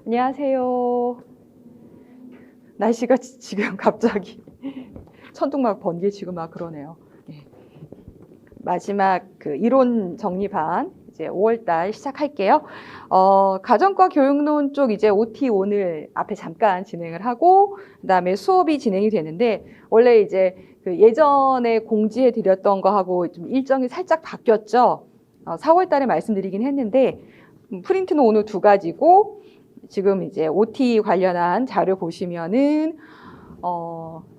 안녕하세요. 날씨가 지금 갑자기 천둥 막 번개치고 막 그러네요. 네. 마지막 그 이론 정리반 이제 5월달 시작할게요. 가정과 교육론 쪽 이제 OT 오늘 앞에 잠깐 진행을 하고 그다음에 수업이 진행이 되는데 원래 이제 그 예전에 공지해 드렸던 거하고 좀 일정이 살짝 바뀌었죠. 4월달에 말씀드리긴 했는데 프린트는 오늘 2가지고. 지금 이제 OT 관련한 자료 보시면은,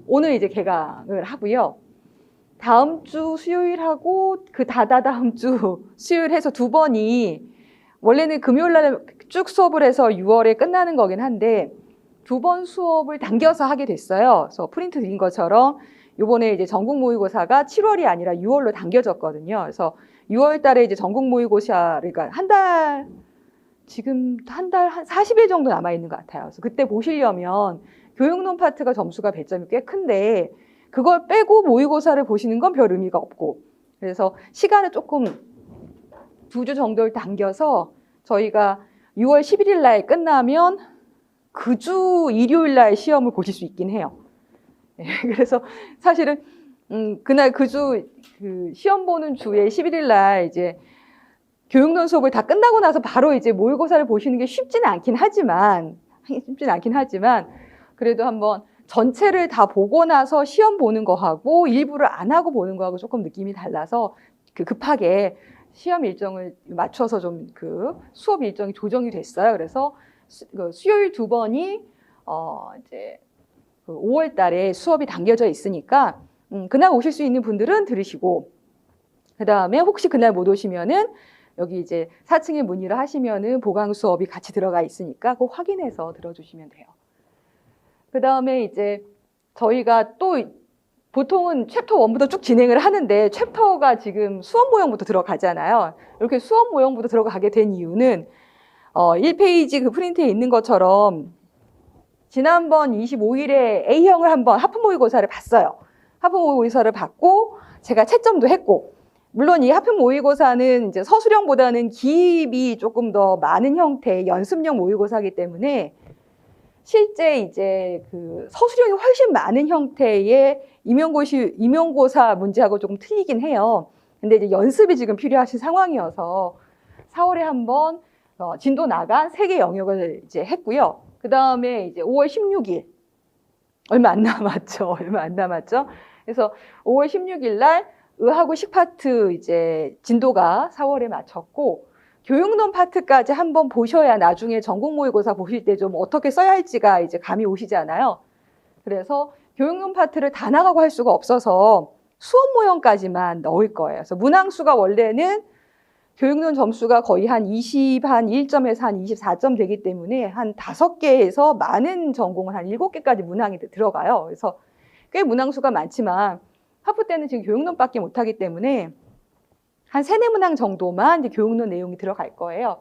오늘 이제 개강을 하고요. 다음 주 수요일하고 그 다다음 주 수요일 해서 2번이, 원래는 금요일 날에 쭉 수업을 해서 6월에 끝나는 거긴 한데, 2번 수업을 당겨서 하게 됐어요. 그래서 프린트 드린 것처럼, 요번에 이제 전국 모의고사가 7월이 아니라 6월로 당겨졌거든요. 그래서 6월 달에 이제 전국 모의고사, 그러니까 지금 한 40일 정도 남아있는 것 같아요. 그래서 그때 보시려면 교육론 파트가 점수가 배점이 꽤 큰데 그걸 빼고 모의고사를 보시는 건 별 의미가 없고, 그래서 시간을 조금 2주 정도를 당겨서 저희가 6월 11일 날 끝나면 그 주 일요일 날 시험을 보실 수 있긴 해요. 그래서 사실은 그날 그 주 그 시험 보는 주에 11일 날 이제 교육론 수업을 다 끝나고 나서 바로 이제 모의고사를 보시는 게 쉽지는 않긴 하지만 그래도 한번 전체를 다 보고 나서 시험 보는 거하고 일부를 안 하고 보는 거하고 조금 느낌이 달라서 급하게 시험 일정을 맞춰서 좀 그 수업 일정이 조정이 됐어요. 그래서 수요일 2번이 이제 5월 달에 수업이 당겨져 있으니까 그날 오실 수 있는 분들은 들으시고, 그 다음에 혹시 그날 못 오시면은 여기 이제 4층에 문의를 하시면은 보강 수업이 같이 들어가 있으니까 꼭 확인해서 들어주시면 돼요. 그 다음에 이제 저희가 또 보통은 챕터 1부터 쭉 진행을 하는데 챕터가 지금 수업 모형부터 들어가잖아요. 이렇게 수업 모형부터 들어가게 된 이유는 1페이지 그 프린트에 있는 것처럼 지난번 25일에 A형을 한번 하프 모의고사를 봤어요. 하프 모의고사를 봤고 제가 채점도 했고, 물론 이 하프 모의고사는 이제 서술형보다는 기입이 조금 더 많은 형태의 연습형 모의고사이기 때문에 실제 이제 그 서술형이 훨씬 많은 형태의 임용고사 문제하고 조금 틀리긴 해요. 근데 이제 연습이 지금 필요하신 상황이어서 4월에 한번 진도 나간 3개 영역을 이제 했고요. 그 다음에 이제 5월 16일 얼마 안 남았죠. 그래서 5월 16일 날 의하고 식 파트 이제 진도가 4월에 마쳤고, 교육론 파트까지 한번 보셔야 나중에 전국 모의고사 보실 때 좀 어떻게 써야 할지가 이제 감이 오시잖아요. 그래서 교육론 파트를 다 나가고 할 수가 없어서 수업 모형까지만 넣을 거예요. 그래서 문항수가 원래는 교육론 점수가 거의 한 21점에서 한 24점 되기 때문에 한 5개에서 많은 전공은 한 7개까지 문항이 들어가요. 그래서 꽤 문항수가 많지만 하프 때는 지금 교육론밖에 못하기 때문에 한 3-4문항 정도만 이제 교육론 내용이 들어갈 거예요.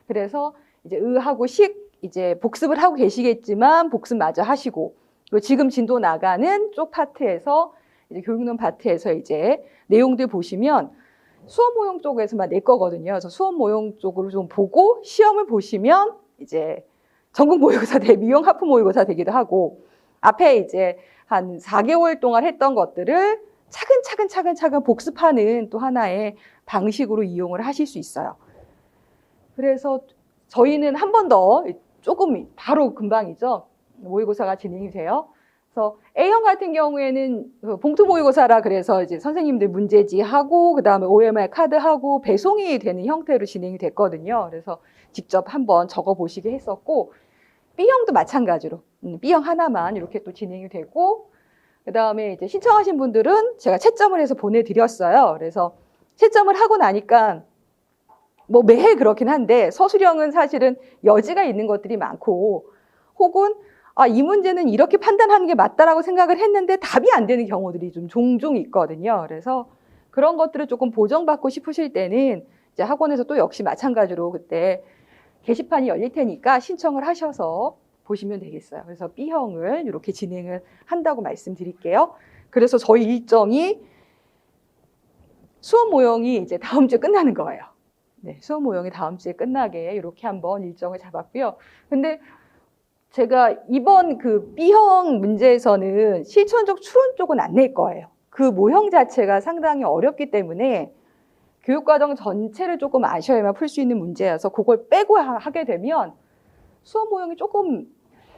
그래서 이제 의하고 식 이제 복습을 하고 계시겠지만 복습 마저 하시고, 그리고 지금 진도 나가는 쪽 파트에서 이제 교육론 파트에서 이제 내용들 보시면 수업 모형 쪽에서만 낼 거거든요. 그래서 수업 모형 쪽으로 좀 보고 시험을 보시면 이제 전국 모의고사 대비용 하프 모의고사 되기도 하고, 앞에 이제 한 4개월 동안 했던 것들을 차근차근 복습하는 또 하나의 방식으로 이용을 하실 수 있어요. 그래서 저희는 한 번 더 조금 바로 금방이죠. 모의고사가 진행이 돼요. 그래서 A형 같은 경우에는 봉투 모의고사라 그래서 이제 선생님들 문제지하고 그다음에 OMR 카드하고 배송이 되는 형태로 진행이 됐거든요. 그래서 직접 한번 적어 보시게 했었고, B형도 마찬가지로 B형 하나만 이렇게 또 진행이 되고, 그다음에 이제 신청하신 분들은 제가 채점을 해서 보내드렸어요. 그래서 채점을 하고 나니까 뭐 매해 그렇긴 한데 서술형은 사실은 여지가 있는 것들이 많고, 혹은 이 문제는 이렇게 판단하는 게 맞다라고 생각을 했는데 답이 안 되는 경우들이 좀 종종 있거든요. 그래서 그런 것들을 조금 보정받고 싶으실 때는 이제 학원에서 또 역시 마찬가지로 그때 게시판이 열릴 테니까 신청을 하셔서 보시면 되겠어요. 그래서 B형을 이렇게 진행을 한다고 말씀드릴게요. 그래서 저희 일정이 수업 모형이 이제 다음 주에 끝나는 거예요. 네, 수업 모형이 다음 주에 끝나게 이렇게 한번 일정을 잡았고요. 근데 제가 이번 그 B형 문제에서는 실천적 추론 쪽은 안 낼 거예요. 그 모형 자체가 상당히 어렵기 때문에 교육과정 전체를 조금 아셔야만 풀 수 있는 문제여서 그걸 빼고 하게 되면 수업 모형이 조금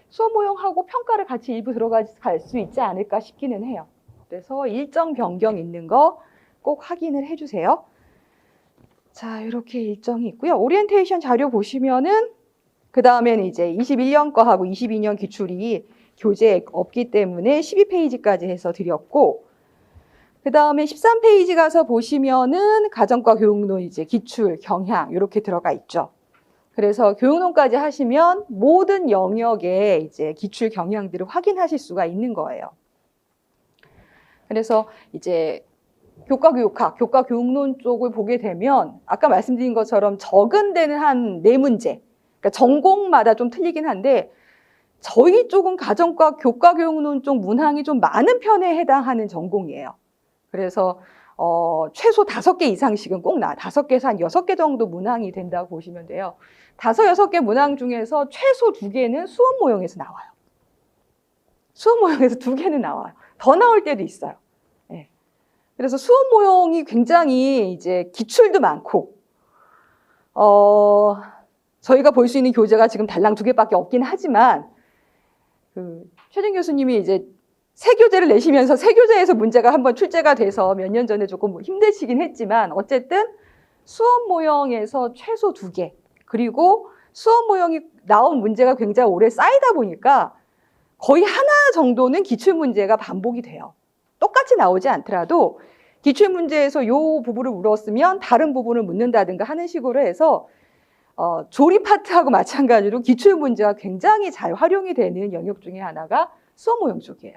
수업 모형하고 평가를 같이 일부 들어갈 수 있지 않을까 싶기는 해요. 그래서 일정 변경 있는 거 꼭 확인을 해주세요. 자, 이렇게 일정이 있고요. 오리엔테이션 자료 보시면은 그 다음에는 이제 21년 거하고 22년 기출이 교재에 없기 때문에 12페이지까지 해서 드렸고, 그 다음에 13페이지 가서 보시면은 가정과 교육론 이제 기출, 경향 이렇게 들어가 있죠. 그래서 교육론까지 하시면 모든 영역의 이제 기출 경향들을 확인하실 수가 있는 거예요. 그래서 이제 교과교육학, 교과교육론 쪽을 보게 되면 아까 말씀드린 것처럼 적은 데는 한 4문제, 그러니까 전공마다 좀 틀리긴 한데 저희 쪽은 가정과 교과교육론 쪽 문항이 좀 많은 편에 해당하는 전공이에요. 그래서 최소 5개 이상씩은 꼭 5개에서 한 6개 정도 문항이 된다고 보시면 돼요. 5, 6개 문항 중에서 최소 2개는 수업 모형에서 나와요. 수업 모형에서 2개는 나와요. 더 나올 때도 있어요. 네. 그래서 수업 모형이 굉장히 이제 기출도 많고, 저희가 볼 수 있는 교재가 지금 달랑 2개밖에 없긴 하지만, 최진 교수님이 이제 새 교재를 내시면서 새 교재에서 문제가 한번 출제가 돼서 몇 년 전에 조금 힘드시긴 했지만, 어쨌든 수업 모형에서 최소 2개, 그리고 수업 모형이 나온 문제가 굉장히 오래 쌓이다 보니까 거의 하나 정도는 기출문제가 반복이 돼요. 똑같이 나오지 않더라도 기출문제에서 요 부분을 물었으면 다른 부분을 묻는다든가 하는 식으로 해서 조리 파트하고 마찬가지로 기출문제가 굉장히 잘 활용이 되는 영역 중에 하나가 수업 모형 쪽이에요.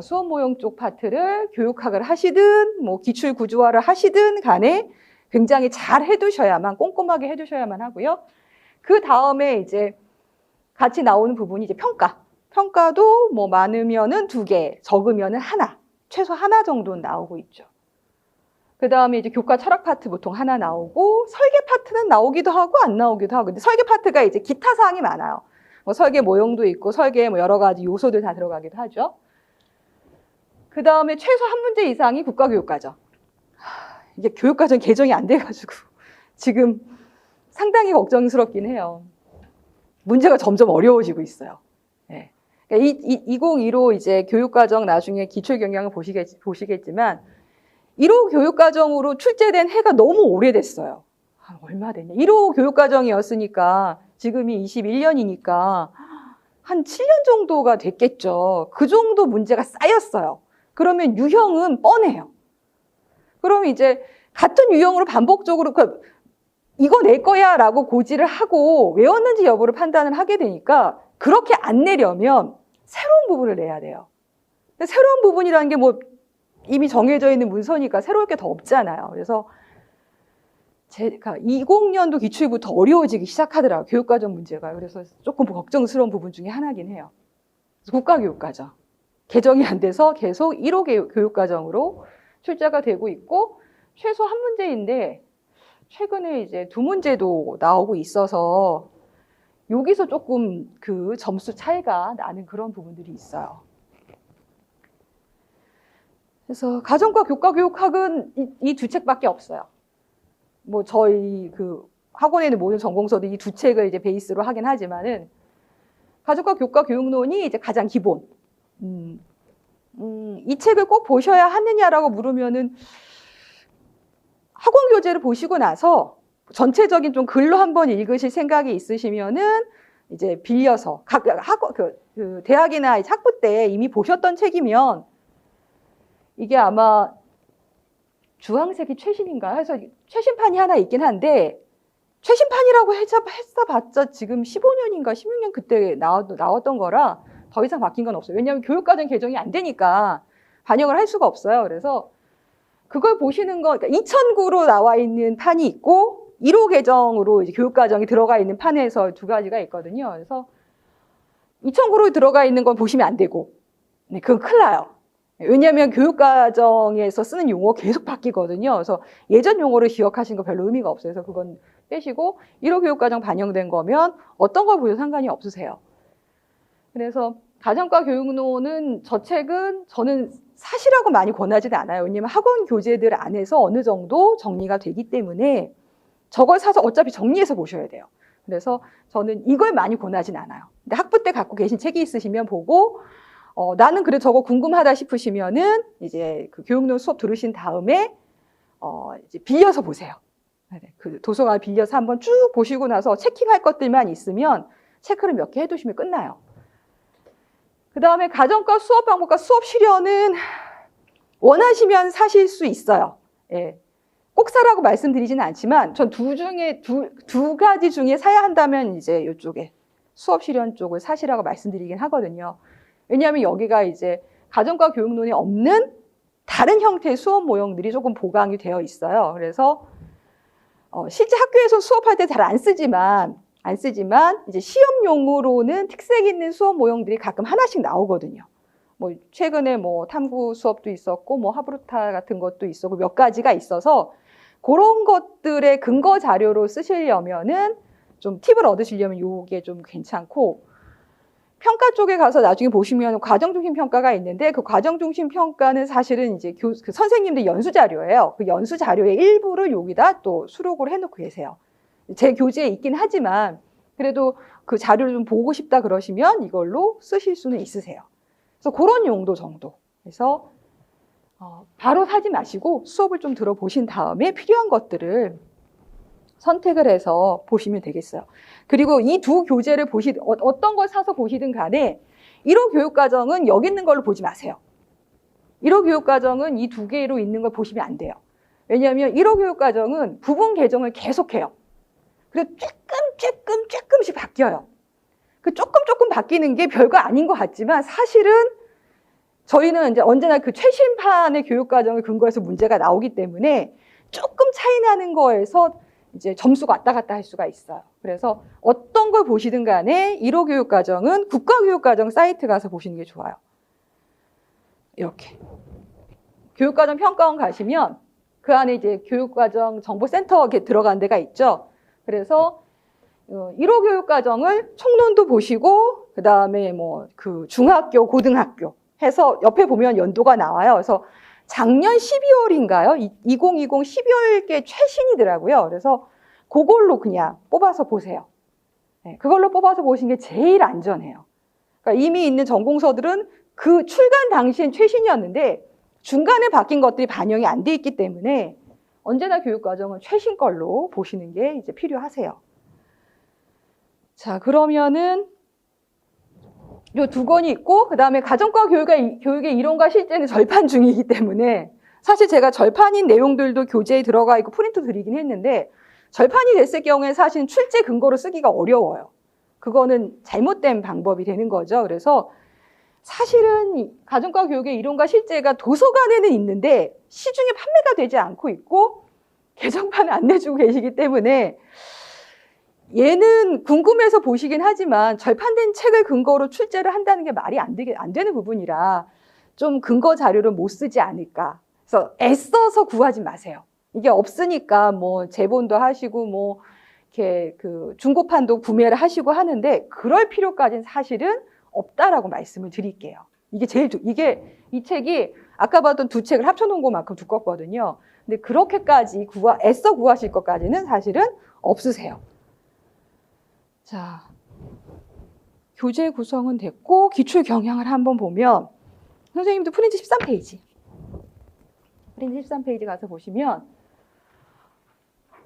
수업 모형 쪽 파트를 교육학을 하시든 뭐 기출 구조화를 하시든 간에 굉장히 잘 해두셔야만, 꼼꼼하게 해두셔야만 하고요. 그 다음에 이제 같이 나오는 부분이 이제 평가. 평가도 뭐 많으면은 2개, 적으면은 하나, 최소 하나 정도는 나오고 있죠. 그 다음에 이제 교과 철학 파트 보통 하나 나오고, 설계 파트는 나오기도 하고 안 나오기도 하고, 근데 설계 파트가 이제 기타 사항이 많아요. 뭐 설계 모형도 있고, 설계에 뭐 여러 가지 요소들 다 들어가기도 하죠. 그 다음에 최소 한 문제 이상이 국가교육과정. 이게 교육과정 개정이 안 돼가지고 지금 상당히 걱정스럽긴 해요. 문제가 점점 어려워지고 있어요. 네. 그러니까 2015 이제 교육과정 나중에 기출 경향을 보시겠지만 1호 교육과정으로 출제된 해가 너무 오래됐어요. 얼마 됐냐? 1호 교육과정이었으니까 지금이 21년이니까 한 7년 정도가 됐겠죠. 그 정도 문제가 쌓였어요. 그러면 유형은 뻔해요. 그럼 이제 같은 유형으로 반복적으로 이거 낼 거야 라고 고지를 하고 외웠는지 여부를 판단을 하게 되니까 그렇게 안 내려면 새로운 부분을 내야 돼요. 근데 새로운 부분이라는 게 뭐 이미 정해져 있는 문서니까 새로울 게 더 없잖아요. 그래서 제가 20년도 기출부터 어려워지기 시작하더라고요. 교육과정 문제가. 그래서 조금 걱정스러운 부분 중에 하나긴 해요. 국가교육과정. 개정이 안 돼서 계속 1호 교육과정으로 출제가 되고 있고, 최소 한 문제인데 최근에 이제 2문제도 나오고 있어서 여기서 조금 그 점수 차이가 나는 그런 부분들이 있어요. 그래서 가정과 교과교육학은 이 2책밖에 없어요. 뭐 저희 그 학원에 있는 모든 전공서도 이 2책을 이제 베이스로 하긴 하지만은 가정과 교과교육론이 이제 가장 기본. 이 책을 꼭 보셔야 하느냐라고 물으면은 학원 교재를 보시고 나서 전체적인 좀 글로 한번 읽으실 생각이 있으시면은 이제 빌려서 각 학원 그 대학이나 학부 때 이미 보셨던 책이면 이게 아마 주황색이 최신인가 해서 최신판이 하나 있긴 한데 최신판이라고 했어봤자 지금 15년인가 16년 그때 나왔던 거라 더 이상 바뀐 건 없어요. 왜냐하면 교육과정 개정이 안 되니까 반영을 할 수가 없어요. 그래서 그걸 보시는 거, 그러니까 2009로 나와 있는 판이 있고 1호 개정으로 이제 교육과정이 들어가 있는 판에서 2가지가 있거든요. 그래서 2009로 들어가 있는 건 보시면 안 되고, 네, 그건 큰일 나요. 왜냐하면 교육과정에서 쓰는 용어 계속 바뀌거든요. 그래서 예전 용어를 기억하신 거 별로 의미가 없어요. 그래서 그건 빼시고 1호 교육과정 반영된 거면 어떤 걸 보셔도 상관이 없으세요. 그래서 가정과 교육론은 저 책은 저는 사시라고 많이 권하지는 않아요. 왜냐하면 학원 교재들 안에서 어느 정도 정리가 되기 때문에 저걸 사서 어차피 정리해서 보셔야 돼요. 그래서 저는 이걸 많이 권하진 않아요. 근데 학부 때 갖고 계신 책이 있으시면 보고 나는 그래 저거 궁금하다 싶으시면은 이제 그 교육론 수업 들으신 다음에 이제 빌려서 보세요. 그 도서관 빌려서 한번 쭉 보시고 나서 체킹할 것들만 있으면 체크를 몇 개 해두시면 끝나요. 그 다음에 가정과 수업 방법과 수업 실현은 원하시면 사실 수 있어요. 예. 꼭 사라고 말씀드리지는 않지만 전 두 가지 중에 사야 한다면 이제 이쪽에 수업 실현 쪽을 사시라고 말씀드리긴 하거든요. 왜냐하면 여기가 이제 가정과 교육론이 없는 다른 형태의 수업 모형들이 조금 보강이 되어 있어요. 그래서 실제 학교에서 수업할 때 잘 안 쓰지만 이제 시험용으로는 특색 있는 수업 모형들이 가끔 하나씩 나오거든요. 뭐 최근에 뭐 탐구 수업도 있었고 뭐 하브루타 같은 것도 있었고 몇 가지가 있어서 그런 것들의 근거 자료로 쓰시려면은 좀 팁을 얻으시려면 요게 좀 괜찮고, 평가 쪽에 가서 나중에 보시면 과정중심 평가가 있는데 그 과정중심 평가는 사실은 이제 그 선생님들 연수 자료예요. 그 연수 자료의 일부를 여기다 또 수록을 해놓고 계세요. 제 교재에 있긴 하지만 그래도 그 자료를 좀 보고 싶다 그러시면 이걸로 쓰실 수는 있으세요. 그래서 그런 용도 정도. 그래서 바로 사지 마시고 수업을 좀 들어보신 다음에 필요한 것들을 선택을 해서 보시면 되겠어요. 그리고 이 두 교재를 어떤 걸 사서 보시든 간에 1호 교육과정은 여기 있는 걸로 보지 마세요. 1호 교육과정은 이 두 개로 있는 걸 보시면 안 돼요. 왜냐하면 1호 교육과정은 부분 개정을 계속해요. 그래서 조금씩 바뀌어요. 그 조금 바뀌는 게 별거 아닌 것 같지만 사실은 저희는 이제 언제나 그 최신판의 교육과정을 근거해서 문제가 나오기 때문에 조금 차이 나는 거에서 이제 점수가 왔다 갔다 할 수가 있어요. 그래서 어떤 걸 보시든 간에 1호 교육과정은 국가교육과정 사이트 가서 보시는 게 좋아요. 이렇게. 교육과정 평가원 가시면 그 안에 이제 교육과정 정보센터 이렇게 들어간 데가 있죠. 그래서 1호 교육과정을 총론도 보시고 그 다음에 뭐 그 중학교, 고등학교 해서 옆에 보면 연도가 나와요. 그래서 작년 12월인가요? 2020 12월께 최신이더라고요. 그래서 그걸로 그냥 뽑아서 보세요. 네, 그걸로 뽑아서 보시는 게 제일 안전해요. 그러니까 이미 있는 전공서들은 그 출간 당시엔 최신이었는데 중간에 바뀐 것들이 반영이 안 돼 있기 때문에 언제나 교육과정은 최신 걸로 보시는 게 이제 필요하세요. 자, 그러면은 요 두 권이 있고, 그 다음에 가정과 교육의 이론과 실제는 절판 중이기 때문에 사실 제가 절판인 내용들도 교재에 들어가 있고 프린트 드리긴 했는데 절판이 됐을 경우에 사실은 출제 근거로 쓰기가 어려워요. 그거는 잘못된 방법이 되는 거죠. 그래서 사실은 가정과 교육의 이론과 실제가 도서관에는 있는데 시중에 판매가 되지 않고 있고 개정판을 안 내주고 계시기 때문에 얘는 궁금해서 보시긴 하지만 절판된 책을 근거로 출제를 한다는 게 말이 안 되는 부분이라 좀 근거 자료를 못 쓰지 않을까. 그래서 애써서 구하지 마세요. 이게 없으니까 뭐 재본도 하시고 뭐 이렇게 그 중고판도 구매를 하시고 하는데 그럴 필요까지는 사실은 없다라고 말씀을 드릴게요. 이게 이 책이 아까 봤던 두 책을 합쳐놓은 것만큼 두껍거든요. 근데 그렇게까지 애써 구하실 것까지는 사실은 없으세요. 자, 교재 구성은 됐고 기출 경향을 한번 보면 선생님도 프린트 13페이지. 프린트 13페이지 가서 보시면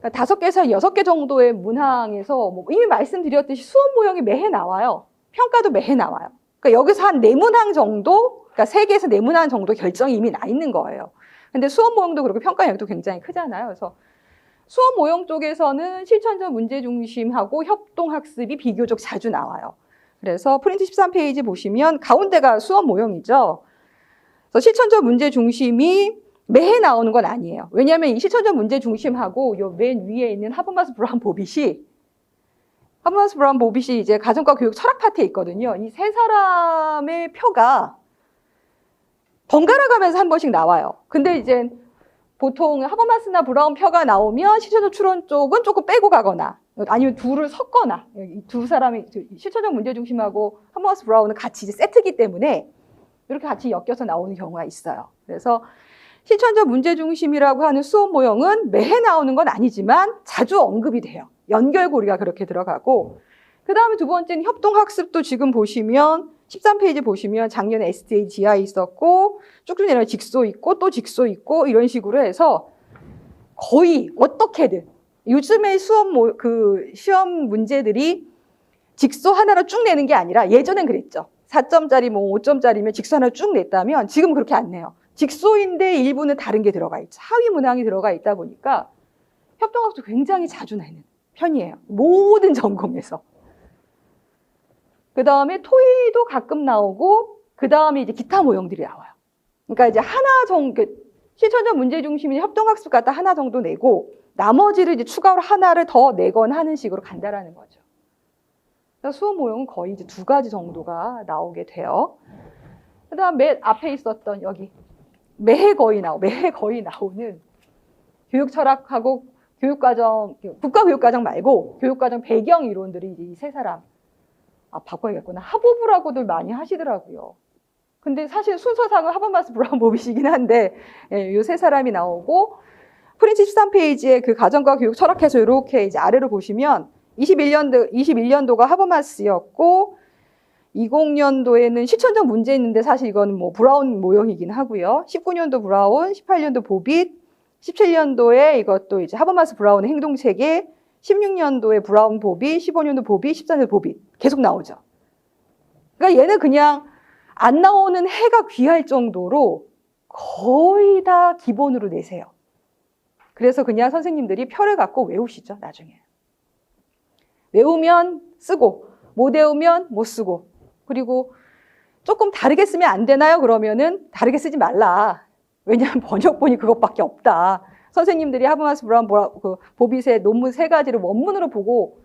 5개에서 6개 정도의 문항에서 뭐 이미 말씀드렸듯이 수업 모형이 매해 나와요. 평가도 매해 나와요. 그러니까 여기서 한 4문항 정도, 그러니까 3개에서 4문항 정도 결정이 이미 나 있는 거예요. 근데 수업 모형도 그렇고 평가 영역도 굉장히 크잖아요. 그래서 수업 모형 쪽에서는 실천적 문제 중심하고 협동학습이 비교적 자주 나와요. 그래서 프린트 13페이지 보시면 가운데가 수업 모형이죠. 그래서 실천적 문제 중심이 매해 나오는 건 아니에요. 왜냐하면 이 실천적 문제 중심하고 요 맨 위에 있는 하버마스 브라운 보빗이 이제 가정과 교육 철학 파트에 있거든요. 이 세 사람의 표가 번갈아 가면서 한 번씩 나와요. 근데 이제 보통 하버마스나 브라운 표가 나오면 실천적 추론 쪽은 조금 빼고 가거나 아니면 둘을 섞거나 두 사람이 실천적 문제 중심하고 하버마스 브라운은 같이 이제 세트이기 때문에 이렇게 같이 엮여서 나오는 경우가 있어요. 그래서 실천적 문제 중심이라고 하는 수업 모형은 매해 나오는 건 아니지만 자주 언급이 돼요. 연결고리가 그렇게 들어가고 그 다음에 두 번째는 협동학습도 지금 보시면 13페이지 보시면 작년에 STA GI 있었고 쭉쭉 내려가면 직소 있고 또 직소 있고 이런 식으로 해서 거의 어떻게든 요즘의 시험 문제들이 직소 하나로 쭉 내는 게 아니라 예전엔 그랬죠. 4점짜리 뭐 5점짜리면 직소 하나 쭉 냈다면 지금 그렇게 안 내요. 직소인데 일부는 다른 게 들어가 있죠. 하위 문항이 들어가 있다 보니까 협동학습도 굉장히 자주 내는 편이에요. 모든 전공에서. 그 다음에 토의도 가끔 나오고 그 다음에 이제 기타 모형들이 나와요. 그러니까 이제 하나 정도 실천적 문제 중심인 협동학습 갖다 하나 정도 내고 나머지를 이제 추가로 하나를 더 내건 하는 식으로 간다라는 거죠. 그래서 수업 모형은 거의 이제 2가지 정도가 나오게 돼요. 그 다음 맨 앞에 있었던 여기 매해 거의 나오는 교육 철학하고 교육과정, 국가교육과정 말고 교육과정 배경 이론들이 이 세 사람 바꿔야겠구나. 하버브라고들 많이 하시더라고요. 근데 사실 순서상은 하버마스 브라운 모빗이긴 한데 이 세 사람이 나오고 프린트 13페이지에 그 가정과 교육 철학해서 이렇게 이제 아래로 보시면 21년도가 하버마스였고 20년도에는 실천적 문제 있는데 사실 이거는 뭐 브라운 모형이긴 하고요. 19년도 브라운, 18년도 보빗, 17년도에 이것도 이제 하버마스 브라운의 행동체계, 16년도에 브라운 보빗, 15년도 보빗, 14년도 보빗 계속 나오죠. 그러니까 얘는 그냥 안 나오는 해가 귀할 정도로 거의 다 기본으로 내세요. 그래서 그냥 선생님들이 표를 갖고 외우시죠, 나중에. 외우면 쓰고, 못 외우면 못 쓰고. 그리고 조금 다르게 쓰면 안 되나요? 그러면은 다르게 쓰지 말라. 왜냐하면 번역본이 그것밖에 없다. 선생님들이 하버마스 브라운 보빗의 논문 3가지를 원문으로 보고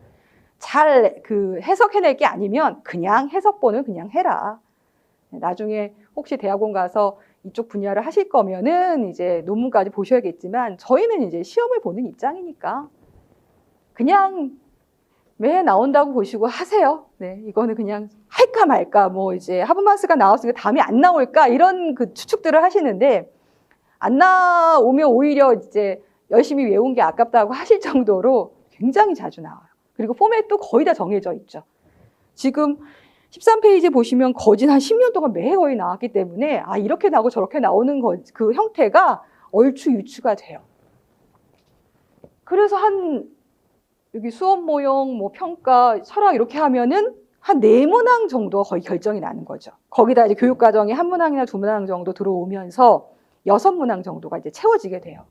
잘 해석해낼 게 아니면 그냥 해석본을 그냥 해라. 나중에 혹시 대학원 가서 이쪽 분야를 하실 거면은 이제 논문까지 보셔야겠지만 저희는 이제 시험을 보는 입장이니까 그냥 매해 나온다고 보시고 하세요. 네, 이거는 그냥 할까 말까 뭐 이제 하버마스가 나왔으니까 다음에 안 나올까 이런 추측들을 하시는데 안 나오면 오히려 이제 열심히 외운 게 아깝다고 하실 정도로 굉장히 자주 나와요. 그리고 포맷도 거의 다 정해져 있죠. 지금 13페이지 보시면 거진 한 10년 동안 매해 거의 나왔기 때문에 이렇게 나오고 저렇게 나오는 그 형태가 얼추 유추가 돼요. 그래서 여기 수업 모형, 뭐 평가, 철학 이렇게 하면은 한 4문항 정도가 거의 결정이 나는 거죠. 거기다 이제 교육과정이 1문항이나 2문항 정도 들어오면서 6문항 정도가 이제 채워지게 돼요.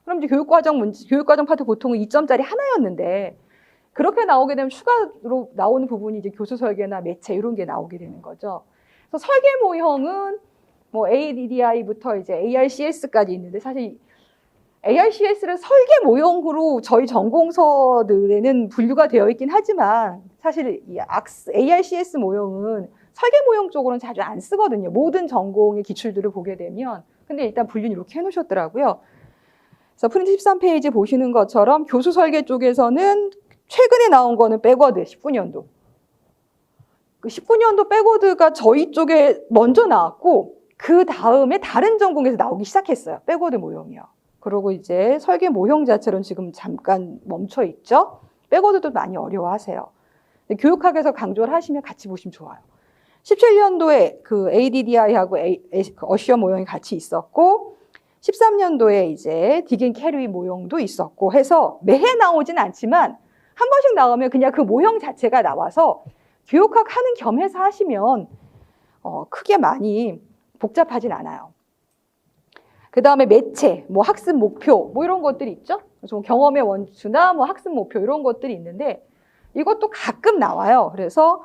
그럼 이제 교육과정 파트 보통은 2점짜리 하나였는데 그렇게 나오게 되면 추가로 나오는 부분이 이제 교수 설계나 매체 이런 게 나오게 되는 거죠. 그래서 설계 모형은 뭐 ADDI부터 이제 ARCS까지 있는데 사실 ARCS를 설계 모형으로 저희 전공서들에는 분류가 되어 있긴 하지만 사실 이 ARCS 모형은 설계 모형 쪽으로는 자주 안 쓰거든요. 모든 전공의 기출들을 보게 되면. 근데 일단 분류는 이렇게 해놓으셨더라고요. 그래서 프린트 13페이지 보시는 것처럼 교수 설계 쪽에서는 최근에 나온 거는 백워드 19년도. 그 19년도 백워드가 저희 쪽에 먼저 나왔고 그 다음에 다른 전공에서 나오기 시작했어요. 백워드 모형이요. 그리고 이제 설계 모형 자체로는 지금 잠깐 멈춰 있죠. 백워드도 많이 어려워하세요. 교육학에서 강조를 하시면 같이 보시면 좋아요. 17년도에 그 ADDI하고 어시어 모형이 같이 있었고 13년도에 이제 디긴 캐리 모형도 있었고 해서 매해 나오진 않지만 한 번씩 나오면 그냥 그 모형 자체가 나와서 교육학 하는 겸해서 하시면 크게 많이 복잡하진 않아요. 그 다음에 매체, 뭐 학습 목표, 뭐 이런 것들이 있죠. 그래서 경험의 원추나 뭐 학습 목표 이런 것들이 있는데 이것도 가끔 나와요. 그래서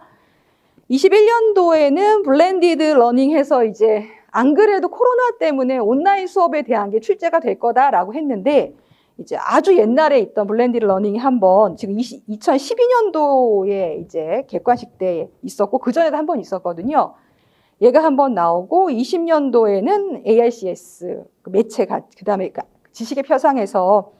21년도에는 블렌디드 러닝 해서 이제 안 그래도 코로나 때문에 온라인 수업에 대한 게 출제가 될 거다라고 했는데 이제 아주 옛날에 있던 블렌디드 러닝이 한번 지금 2012년도에 이제 객관식 때 있었고 그 전에도 한 번 있었거든요. 얘가 한번 나오고 20년도에는 ARCS 매체가 그다음에 지식의 표상에서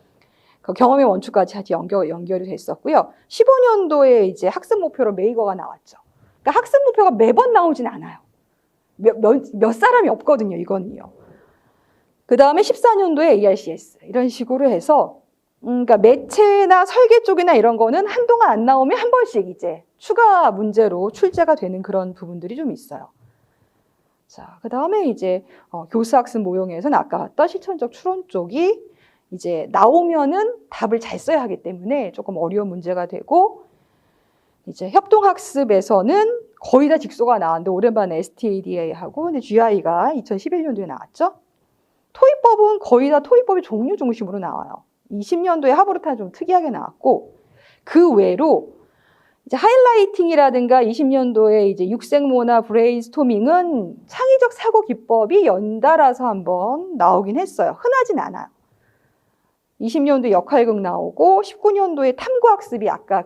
그 경험의 원축까지 같이 연결이 됐었고요. 15년도에 이제 학습 목표로 메이거가 나왔죠. 그러니까 학습 목표가 매번 나오진 않아요. 몇 사람이 없거든요, 이거는요. 그 다음에 14년도에 ARCS 이런 식으로 해서 그러니까 매체나 설계 쪽이나 이런 거는 한동안 안 나오면 한 번씩 이제 추가 문제로 출제가 되는 그런 부분들이 좀 있어요. 자, 그 다음에 이제 교수학습 모형에서는 아까 봤던 실천적 추론 쪽이 이제 나오면은 답을 잘 써야 하기 때문에 조금 어려운 문제가 되고, 이제 협동학습에서는 거의 다 직소가 나왔는데 오랜만에 STADA하고 GI가 2011년도에 나왔죠. 토익법은 거의 다 토익법의 종류 중심으로 나와요. 20년도에 하버르타는 좀 특이하게 나왔고, 그 외로 이제 하이라이팅이라든가 20년도에 이제 육생모나 브레인스토밍은 창의적 사고 기법이 연달아서 한번 나오긴 했어요. 흔하진 않아요. 20년도에 역할극 나오고 19년도에 탐구학습이 아까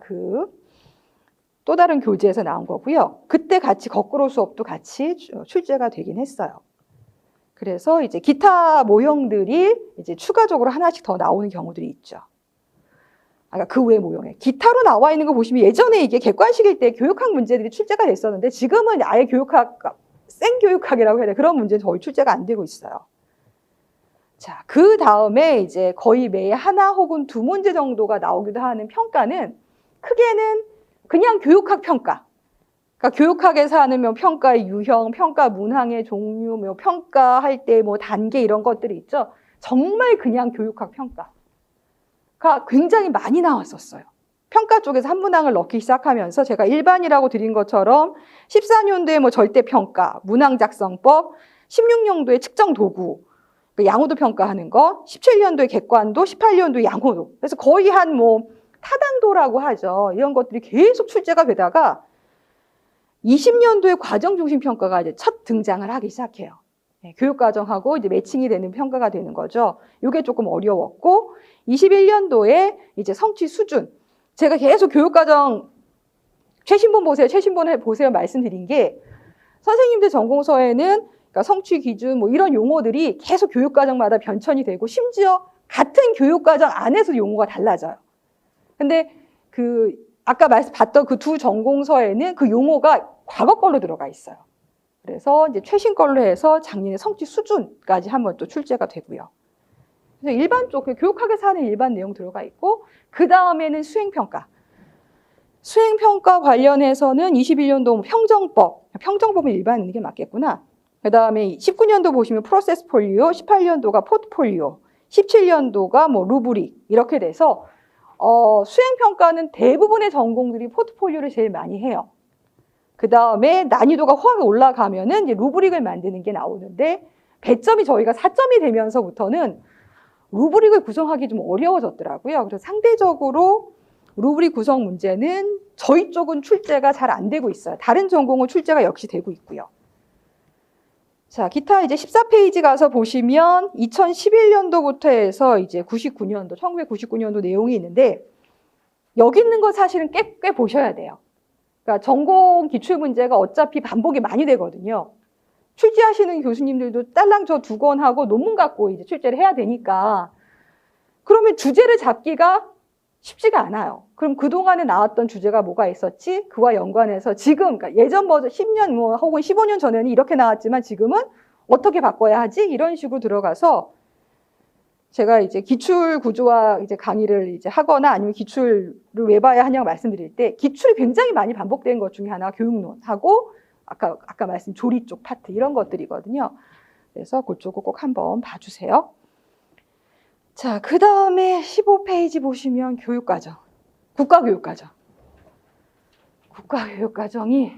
또 다른 교재에서 나온 거고요. 그때 같이 거꾸로 수업도 같이 출제가 되긴 했어요. 그래서 이제 기타 모형들이 이제 추가적으로 하나씩 더 나오는 경우들이 있죠. 아까 그 외 모형에 기타로 나와 있는 거 보시면 예전에 이게 객관식일 때 교육학 문제들이 출제가 됐었는데 지금은 아예 생교육학이라고 해야 돼. 그런 문제는 거의 출제가 안 되고 있어요. 자, 그 다음에 이제 거의 매해 하나 혹은 두 문제 정도가 나오기도 하는 평가는 크게는 그냥 교육학 평가. 그러니까 교육학에서 하는 뭐 평가의 유형, 평가 문항의 종류, 뭐 평가할 때 뭐 단계 이런 것들이 있죠. 정말 그냥 교육학 평가가 굉장히 많이 나왔었어요. 평가 쪽에서 한 문항을 넣기 시작하면서 제가 일반이라고 드린 것처럼 14년도에 뭐 절대평가, 문항 작성법, 16년도에 측정 도구, 양호도 평가하는 거, 17년도에 객관도, 18년도에 양호도. 그래서 거의 한 뭐 타당도라고 하죠. 이런 것들이 계속 출제가 되다가 20년도에 과정 중심 평가가 이제 첫 등장을 하기 시작해요. 교육과정하고 이제 매칭이 되는 평가가 되는 거죠. 이게 조금 어려웠고, 21년도에 이제 성취 수준. 제가 계속 교육과정 최신본 보세요, 최신본 보세요 말씀드린 게 선생님들 전공서에는 그러니까 성취 기준 뭐 이런 용어들이 계속 교육과정마다 변천이 되고 심지어 같은 교육과정 안에서 용어가 달라져요. 근데 아까 봤던 그 두 전공서에는 그 용어가 과거 걸로 들어가 있어요. 그래서 이제 최신 걸로 해서 작년에 성취 수준까지 한번 또 출제가 되고요. 그래서 일반 쪽, 교육학에서 하는 일반 내용 들어가 있고, 그 다음에는 수행평가. 수행평가 관련해서는 21년도 평정법은 일반 있는 게 맞겠구나. 그 다음에 19년도 보시면 프로세스 폴리오, 18년도가 포트폴리오, 17년도가 뭐 루브릭 이렇게 돼서 수행평가는 대부분의 전공들이 포트폴리오를 제일 많이 해요. 그 다음에 난이도가 확 올라가면은 이제 루브릭을 만드는 게 나오는데 배점이 저희가 4점이 되면서부터는 루브릭을 구성하기 좀 어려워졌더라고요. 그래서 상대적으로 루브릭 구성 문제는 저희 쪽은 출제가 잘 안 되고 있어요. 다른 전공은 출제가 역시 되고 있고요. 자, 기타 이제 14페이지 가서 보시면 2011년도부터 해서 이제 1999년도 내용이 있는데 여기 있는 거 사실은 꽤 보셔야 돼요. 그러니까 전공 기출 문제가 어차피 반복이 많이 되거든요. 출제하시는 교수님들도 딸랑 저 2권 하고 논문 갖고 이제 출제를 해야 되니까 그러면 주제를 잡기가 쉽지가 않아요. 그럼 그동안에 나왔던 주제가 뭐가 있었지? 그와 연관해서 지금, 그러니까 예전 버전 10년 뭐 혹은 15년 전에는 이렇게 나왔지만 지금은 어떻게 바꿔야 하지? 이런 식으로 들어가서 제가 이제 기출 구조화 이제 강의를 이제 하거나 아니면 기출을 왜 봐야 하냐고 말씀드릴 때 기출이 굉장히 많이 반복된 것 중에 하나가 교육론하고 아까 말씀 조리 쪽 파트 이런 것들이거든요. 그래서 그쪽을 꼭 한번 봐주세요. 자, 그 다음에 15페이지 보시면 교육과정, 국가교육과정. 국가교육과정이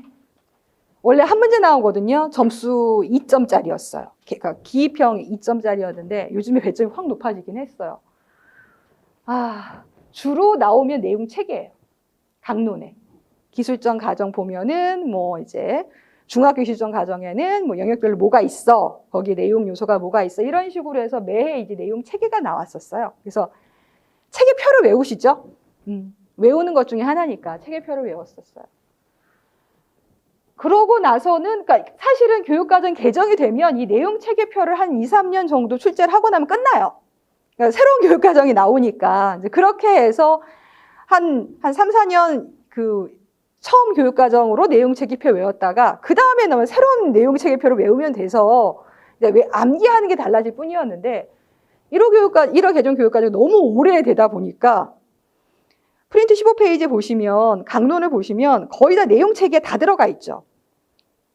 원래 한 문제 나오거든요. 점수 2점짜리였어요. 그러니까 기입형 2점짜리였는데 요즘에 배점이 확 높아지긴 했어요. 주로 나오면 내용 체계예요. 강론에. 기술적 과정 보면은 뭐 이제 중학교 기술적 과정에는 뭐 영역별로 뭐가 있어, 거기 내용 요소가 뭐가 있어, 이런 식으로 해서 매해 이제 내용 체계가 나왔었어요. 그래서 체계표를 외우시죠? 외우는 것 중에 하나니까 체계표를 외웠었어요. 그러고 나서는, 그러니까 사실은 교육과정 개정이 되면 이 내용 체계표를 한 2, 3년 정도 출제를 하고 나면 끝나요. 그러니까 새로운 교육과정이 나오니까. 이제 그렇게 해서 한 3, 4년 처음 교육과정으로 내용 체계표 외웠다가 그 다음에 나면 새로운 내용 체계표를 외우면 돼서 왜 암기하는 게 달라질 뿐이었는데 1호 개정 교육과정이 너무 오래되다 보니까 프린트 15페이지에 보시면 강론을 보시면 거의 다 내용 체계에 다 들어가 있죠.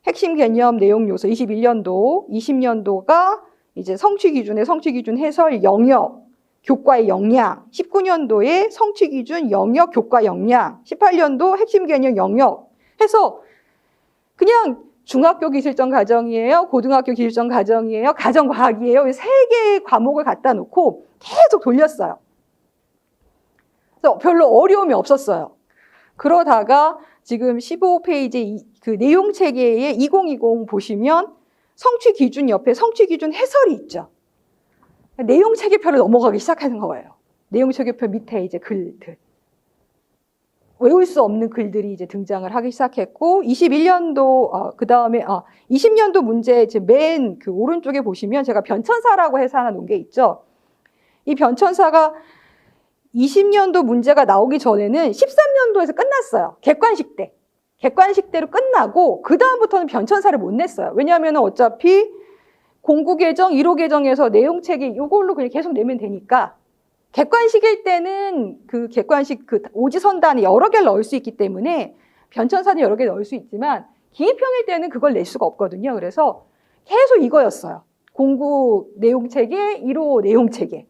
핵심 개념, 내용 요소 21년도, 20년도가 이제 성취 기준의 성취 기준 해설 영역, 교과의 역량, 19년도에 성취 기준 영역, 교과 역량, 18년도 핵심 개념 영역 해서 그냥 중학교 기술적 과정이에요, 고등학교 기술적 과정이에요, 가정과학이에요. 세 개의 과목을 갖다 놓고 계속 돌렸어요. 그래서 별로 어려움이 없었어요. 그러다가 지금 15페이지 그 내용 체계의 2020 보시면 성취 기준 옆에 성취 기준 해설이 있죠. 내용 체계표를 넘어가기 시작하는 거예요. 내용 체계표 밑에 이제 글들. 외울 수 없는 글들이 이제 등장을 하기 시작했고, 21년도, 그 다음에, 20년도 문제 이제 맨 그 오른쪽에 보시면 제가 변천사라고 해서 하나 놓은 게 있죠. 이 변천사가 20년도 문제가 나오기 전에는 13년도에서 끝났어요. 객관식 때. 객관식대로 끝나고, 그다음부터는 변천사를 못 냈어요. 왜냐하면 어차피 공구 개정, 1호 개정에서 내용 체계 이걸로 그냥 계속 내면 되니까, 객관식일 때는 그 객관식 그 오지선단에 여러 개를 넣을 수 있기 때문에 변천사는 여러 개 넣을 수 있지만 기입형일 때는 그걸 낼 수가 없거든요. 그래서 계속 이거였어요. 공구 내용 체계, 1호 내용 체계.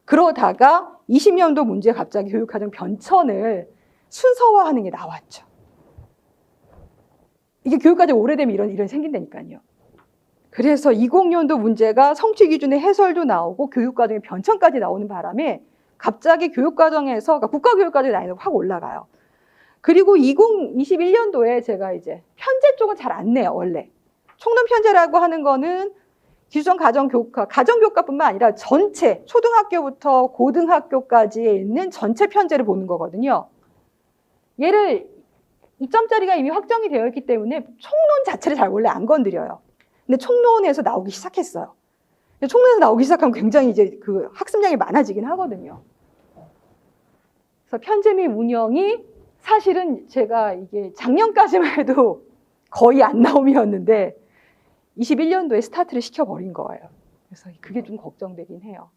그러다가 20년도 문제 갑자기 교육과정 변천을 순서화하는 게 나왔죠. 이게 교육과정 오래되면 이런 생긴다니까요. 그래서 20년도 문제가 성취 기준의 해설도 나오고 교육과정의 변천까지 나오는 바람에 갑자기 교육과정에서, 그러니까 국가교육과정의 난이도가 확 올라가요. 그리고 2021년도에 제가 이제 편제 쪽은 잘 안 내요, 원래. 총론 편제라고 하는 거는 기존 가정교과뿐만 아니라 전체, 초등학교부터 고등학교까지에 있는 전체 편제를 보는 거거든요. 얘를 2점짜리가 이미 확정이 되어 있기 때문에 총론 자체를 잘 원래 안 건드려요. 근데 총론에서 나오기 시작했어요. 총론에서 나오기 시작하면 굉장히 이제 그 학습량이 많아지긴 하거든요. 그래서 편제 및 운영이 사실은 제가 이게 작년까지만 해도 거의 안 나옴이었는데 21년도에 스타트를 시켜버린 거예요. 그래서 그게 좀 걱정되긴 해요.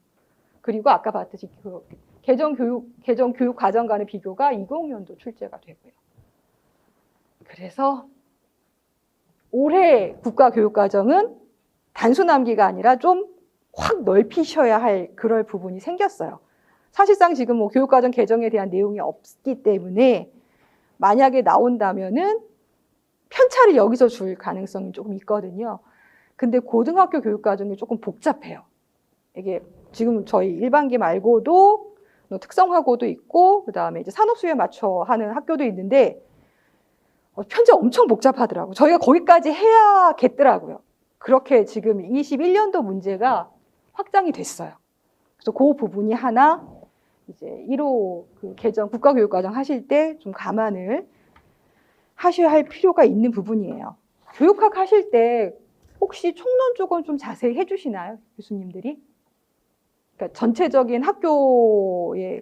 그리고 아까 봤듯이 그 개정 교육 과정 간의 비교가 20년도 출제가 되고요. 그래서 올해 국가교육과정은 단순 암기가 아니라 좀 확 넓히셔야 할 그럴 부분이 생겼어요. 사실상 지금 뭐 교육과정 개정에 대한 내용이 없기 때문에 만약에 나온다면은 편차를 여기서 줄 가능성이 조금 있거든요. 근데 고등학교 교육과정이 조금 복잡해요. 이게 지금 저희 일반기 말고도 특성화고도 있고, 그 다음에 이제 산업수요에 맞춰 하는 학교도 있는데, 편제 엄청 복잡하더라고요. 저희가 거기까지 해야겠더라고요. 그렇게 지금 21년도 문제가 확장이 됐어요. 그래서 그 부분이 하나, 이제 1호 그 개정 국가교육과정 하실 때 좀 감안을 하셔야 할 필요가 있는 부분이에요. 교육학 하실 때 혹시 총론 쪽은 좀 자세히 해주시나요, 교수님들이? 그러니까 전체적인 학교에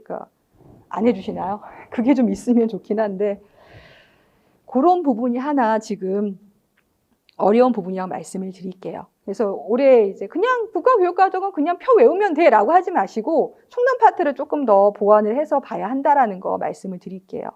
안 해주시나요? 그게 좀 있으면 좋긴 한데, 그런 부분이 하나 지금 어려운 부분이라고 말씀을 드릴게요. 그래서 올해 이제 그냥 국가교육과정은 그냥 표 외우면 돼라고 하지 마시고 총론 파트를 조금 더 보완을 해서 봐야 한다라는 거 말씀을 드릴게요.